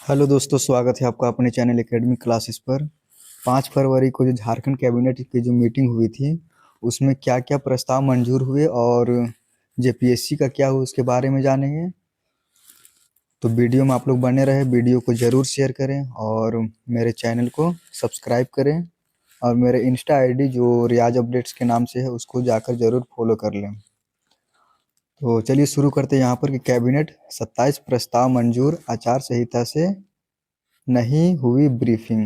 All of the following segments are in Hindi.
हेलो दोस्तों, स्वागत है आपका अपने चैनल एकेडमिक क्लासेस पर। 5 फरवरी को जो झारखंड कैबिनेट की जो मीटिंग हुई थी, उसमें क्या क्या प्रस्ताव मंजूर हुए और जेपीएससी का क्या हुआ उसके बारे में जानेंगे। तो वीडियो में आप लोग बने रहे, वीडियो को ज़रूर शेयर करें और मेरे चैनल को सब्सक्राइब करें और मेरे इंस्टा आईडी जो रियाज अपडेट्स के नाम से है उसको जाकर ज़रूर फॉलो कर लें। तो चलिए शुरू करते हैं यहाँ पर कि कैबिनेट 27 प्रस्ताव मंजूर, आचार संहिता से नहीं हुई ब्रीफिंग।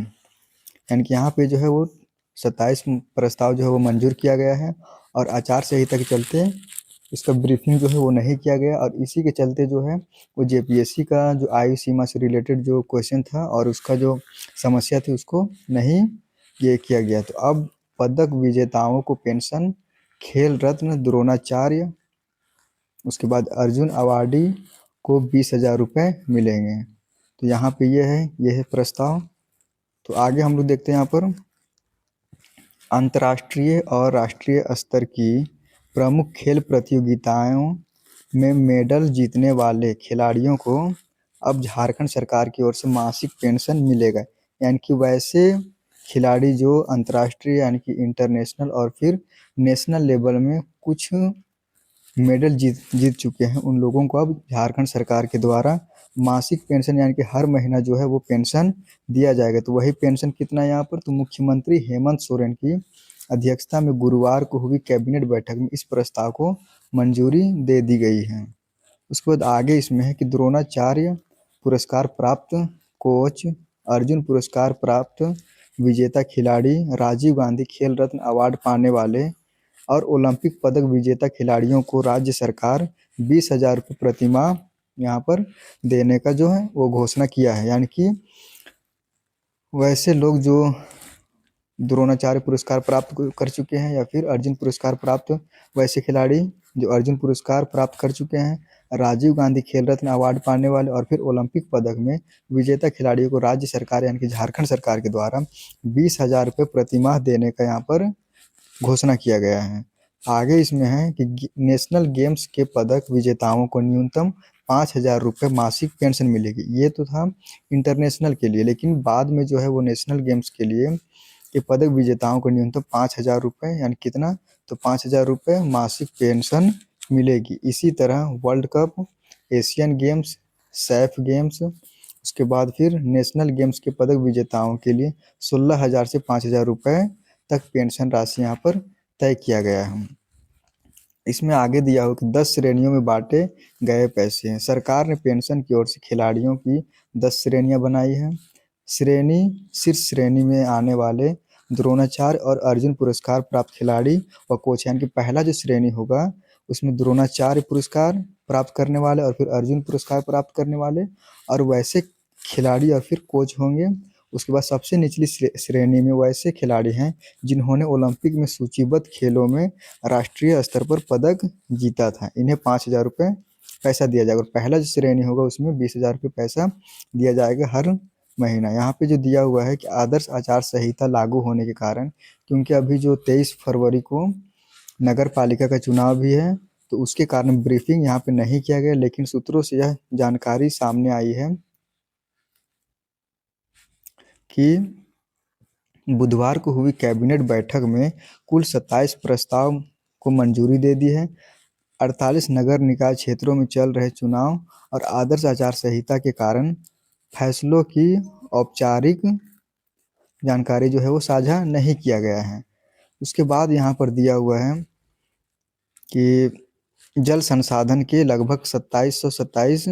यानी कि यहाँ पे जो है वो 27 प्रस्ताव जो है वो मंजूर किया गया है और आचार संहिता के चलते इसका ब्रीफिंग जो है वो नहीं किया गया और इसी के चलते जो है वो जेपीएससी का जो आयु सीमा से रिलेटेड जो क्वेश्चन था और उसका जो समस्या थी उसको नहीं ये किया गया। तो अब पदक विजेताओं को पेंशन, खेल रत्न द्रोणाचार्य, उसके बाद अर्जुन अवार्डी को 20,000 रुपये मिलेंगे। तो यहाँ पे ये है प्रस्ताव। तो आगे हम लोग देखते हैं यहाँ पर अंतर्राष्ट्रीय और राष्ट्रीय स्तर की प्रमुख खेल प्रतियोगिताओं में मेडल जीतने वाले खिलाड़ियों को अब झारखंड सरकार की ओर से मासिक पेंशन मिलेगा। यानी कि वैसे खिलाड़ी जो अंतर्राष्ट्रीय यानी कि इंटरनेशनल और फिर नेशनल लेवल में कुछ मेडल जीत चुके हैं, उन लोगों को अब झारखंड सरकार के द्वारा मासिक पेंशन यानी कि हर महीना जो है वो पेंशन दिया जाएगा। तो वही पेंशन कितना है यहाँ पर, तो मुख्यमंत्री हेमंत सोरेन की अध्यक्षता में गुरुवार को हुई कैबिनेट बैठक में इस प्रस्ताव को मंजूरी दे दी गई है। उसके बाद आगे इसमें है कि द्रोणाचार्य पुरस्कार प्राप्त कोच, अर्जुन पुरस्कार प्राप्त विजेता खिलाड़ी, राजीव गांधी खेल रत्न अवार्ड पाने वाले और ओलंपिक पदक विजेता खिलाड़ियों को राज्य सरकार 20,000 रुपये प्रतिमाह यहाँ पर देने का जो है वो घोषणा किया है। यानी कि वैसे लोग जो द्रोणाचार्य पुरस्कार प्राप्त कर चुके हैं या फिर अर्जुन पुरस्कार प्राप्त वैसे खिलाड़ी जो अर्जुन पुरस्कार प्राप्त कर चुके हैं, राजीव गांधी खेल रत्न अवार्ड पाने वाले और फिर ओलंपिक पदक में विजेता खिलाड़ियों को राज्य सरकार यानी कि झारखंड सरकार के द्वारा 20,000 रुपये प्रतिमाह देने का यहाँ पर घोषणा किया गया है। आगे इसमें है कि नेशनल गेम्स के पदक विजेताओं को न्यूनतम 5,000 रुपये मासिक पेंशन मिलेगी। ये तो था इंटरनेशनल के लिए, लेकिन बाद में जो है वो नेशनल गेम्स के लिए ये पदक विजेताओं को न्यूनतम 5,000 रुपये यानी कितना, तो 5,000 रुपये मासिक पेंशन मिलेगी। इसी तरह world cup, Asian games, SAF games, उसके बाद फिर नेशनल गेम्स के पदक विजेताओं के लिए 16,000 से 5,000 रुपये तक पेंशन राशि यहाँ पर तय किया गया है। इसमें आगे दिया हो कि 10 श्रेणियों में बांटे गए पैसे हैं। सरकार ने पेंशन की ओर से खिलाड़ियों की 10 श्रेणियां बनाई हैं। शीर्ष श्रेणी में आने वाले द्रोणाचार्य और अर्जुन पुरस्कार प्राप्त खिलाड़ी व कोच, यानी कि पहला जो श्रेणी होगा उसमें द्रोणाचार्य पुरस्कार प्राप्त करने वाले और फिर अर्जुन पुरस्कार प्राप्त करने वाले और वैसे खिलाड़ी और फिर कोच होंगे। उसके बाद सबसे निचली श्रेणी में वैसे खिलाड़ी हैं जिन्होंने ओलंपिक में सूचीबद्ध खेलों में राष्ट्रीय स्तर पर पदक जीता था। इन्हें 5,000 रुपये पैसा दिया जाएगा और पहला जो श्रेणी होगा उसमें 20,000 रुपये पैसा दिया जाएगा हर महीना। यहाँ पे जो दिया हुआ है कि आदर्श आचार संहिता लागू होने के कारण, क्योंकि अभी जो 23 फरवरी को नगर पालिका का चुनाव भी है, तो उसके कारण ब्रीफिंग यहाँ पे नहीं किया गया, लेकिन सूत्रों से यह जानकारी सामने आई है कि बुधवार को हुई कैबिनेट बैठक में कुल 27 प्रस्ताव को मंजूरी दे दी है। 48 नगर निकाय क्षेत्रों में चल रहे चुनाव और आदर्श आचार संहिता के कारण फैसलों की औपचारिक जानकारी जो है वो साझा नहीं किया गया है। उसके बाद यहाँ पर दिया हुआ है कि जल संसाधन के लगभग 2727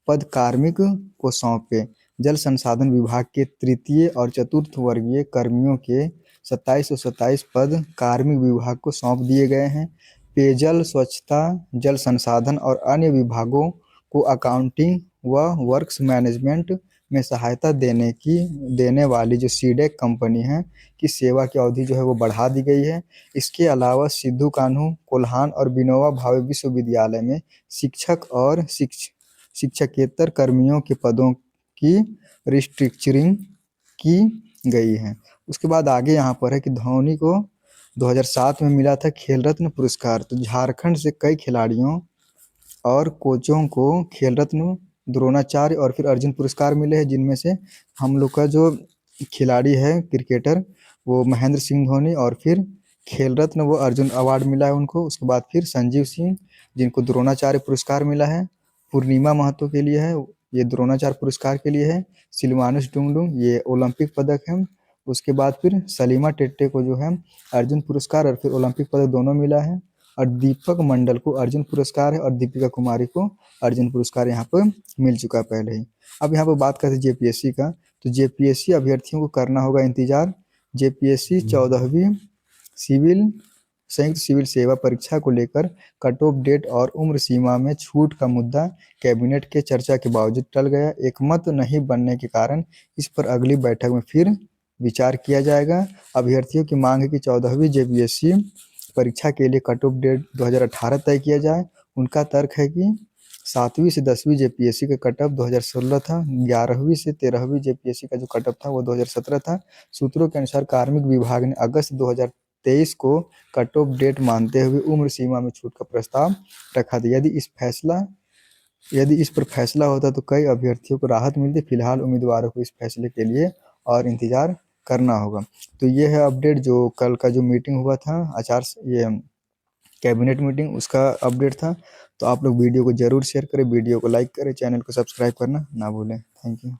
पद कार्मिक को सौंपे। जल संसाधन विभाग के तृतीय और चतुर्थ वर्गीय कर्मियों के 2727 पद कार्मिक विभाग को सौंप दिए गए हैं। पेयजल, स्वच्छता, जल संसाधन और अन्य विभागों को अकाउंटिंग व वर्क्स मैनेजमेंट में सहायता देने वाली जो सीडेक कंपनी है की सेवा की अवधि जो है वो बढ़ा दी गई है। इसके अलावा सिद्धू कान्हू, कोल्हान और विनोबा भावे विश्वविद्यालय में शिक्षक और शिक्षकेतर कर्मियों के पदों की रिस्ट्रक्चरिंग की गई है। उसके बाद आगे यहाँ पर है कि धोनी को 2007 में मिला था खेल रत्न पुरस्कार। तो झारखंड से कई खिलाड़ियों और कोचों को खेल रत्न द्रोणाचार्य और फिर अर्जुन पुरस्कार मिले हैं, जिनमें से हम लोग का जो खिलाड़ी है क्रिकेटर वो महेंद्र सिंह धोनी, और फिर खेल रत्न वो अर्जुन अवार्ड मिला है उनको। उसके बाद फिर संजीव सिंह जिनको द्रोणाचार्य पुरस्कार मिला है। पूर्णिमा महतो के लिए है, ये द्रोणाचार्य पुरस्कार के लिए है। सिलवानुस डुंगडुंग ये ओलंपिक पदक है। उसके बाद फिर सलीमा टेट्टे को जो है अर्जुन पुरस्कार और फिर ओलंपिक पदक दोनों मिला है। और दीपक मंडल को अर्जुन पुरस्कार है और दीपिका कुमारी को अर्जुन पुरस्कार यहाँ पर मिल चुका है पहले ही। अब यहाँ पर बात करते हैं जेपीएससी का, तो जेपीएससी अभ्यर्थियों को करना होगा इंतजार। जेपीएससी 14वीं सिविल संयुक्त सिविल सेवा परीक्षा को लेकर कट ऑफ डेट और उम्र सीमा में छूट का मुद्दा कैबिनेट के चर्चा के बावजूद टल गया। एकमत नहीं बनने के कारण इस पर अगली बैठक में फिर विचार किया जाएगा। अभ्यर्थियों की मांग है कि 14वीं जेपीएससी परीक्षा के लिए कट ऑफ डेट 2018 तय किया जाए। उनका तर्क है कि 7वीं से 10वीं जेपीएससी का कट ऑफ 2016 था, 11वीं से 13वीं जेपीएससी का जो कट ऑफ था वो 2017 था। सूत्रों के अनुसार कार्मिक विभाग ने अगस्त 2023 को कट ऑफ डेट मानते हुए उम्र सीमा में छूट का प्रस्ताव रखा था। यदि इस पर फैसला होता तो कई अभ्यर्थियों को राहत मिलती। फिलहाल उम्मीदवारों को इस फैसले के लिए और इंतजार करना होगा। तो ये है अपडेट जो कल का जो मीटिंग हुआ था ये कैबिनेट मीटिंग, उसका अपडेट था। तो आप लोग वीडियो को जरूर शेयर करें, वीडियो को लाइक करें, चैनल को सब्सक्राइब करना ना भूलें। Thank you.